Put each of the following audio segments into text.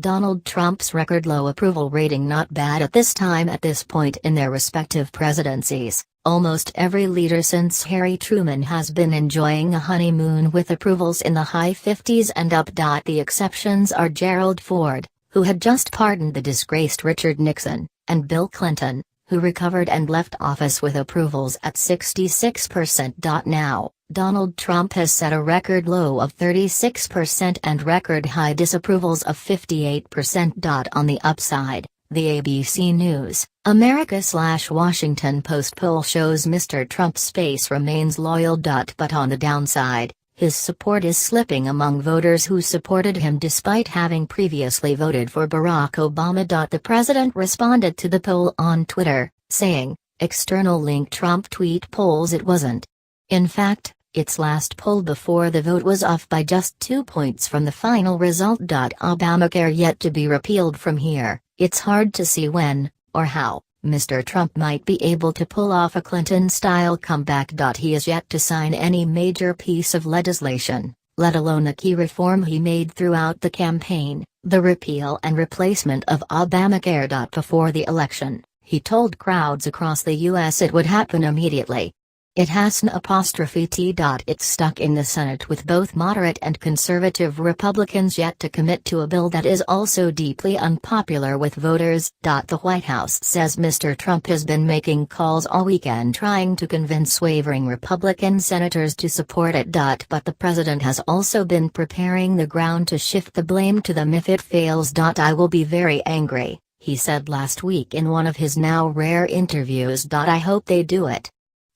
Donald Trump's record low approval rating not bad at this time. At this point in their respective presidencies, almost every leader since Harry Truman has been enjoying a honeymoon with approvals in the high 50s and up. The exceptions are Gerald Ford, who had just pardoned the disgraced Richard Nixon, and Bill Clinton, who recovered and left office with approvals at 66%. Now, Donald Trump has set a record low of 36% and record high disapprovals of 58%. On the upside, the ABC News, America/Washington Post poll shows Mr. Trump's base remains loyal. But on the downside, his support is slipping among voters who supported him despite having previously voted for Barack Obama. The president responded to the poll on Twitter, saying, "External link Trump tweet polls it wasn't. In fact, its last poll before the vote was off by just 2 points from the final result. Obamacare yet to be repealed from here, it's hard to see when, or how, Mr. Trump might be able to pull off a Clinton-style comeback. He is yet to sign any major piece of legislation, let alone a key reform he made throughout the campaign, the repeal and replacement of Obamacare. Before the election, he told crowds across the U.S. it would happen immediately. It hasn't. It's stuck in the Senate with both moderate and conservative Republicans yet to commit to a bill that is also deeply unpopular with voters. The White House says Mr. Trump has been making calls all weekend trying to convince wavering Republican senators to support it. But the president has also been preparing the ground to shift the blame to them if it fails. "I will be very angry," he said last week in one of his now rare interviews. "I hope they do it.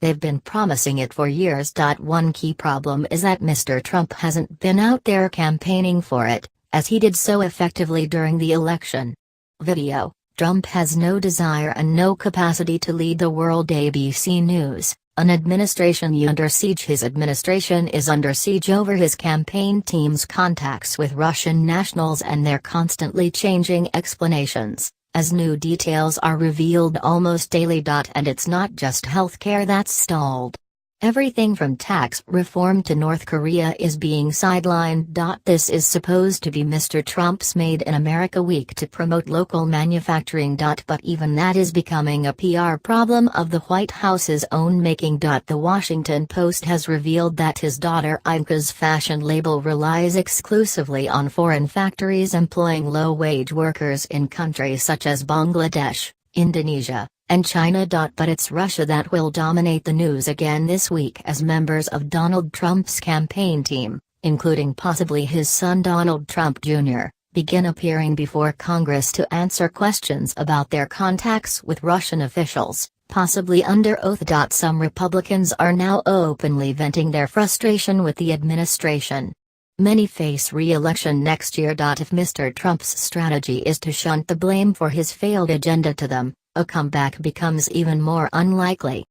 They've been promising it for years." One key problem is that Mr. Trump hasn't been out there campaigning for it, as he did so effectively during the election. Video: Trump has no desire and no capacity to lead the world. ABC News, an administration under siege. His administration is under siege over his campaign team's contacts with Russian nationals and their constantly changing explanations, as new details are revealed almost daily. And it's not just healthcare that's stalled. Everything from tax reform to North Korea is being sidelined. This is supposed to be Mr. Trump's Made in America week to promote local manufacturing. But even that is becoming a PR problem of the White House's own making. The Washington Post has revealed that his daughter Imka's fashion label relies exclusively on foreign factories employing low-wage workers in countries such as Bangladesh, Indonesia, and China. But it's Russia that will dominate the news again this week as members of Donald Trump's campaign team, including possibly his son Donald Trump Jr., begin appearing before Congress to answer questions about their contacts with Russian officials, possibly under oath. Some Republicans are now openly venting their frustration with the administration. Many face re-election next year. If Mr. Trump's strategy is to shunt the blame for his failed agenda to them, a comeback becomes even more unlikely.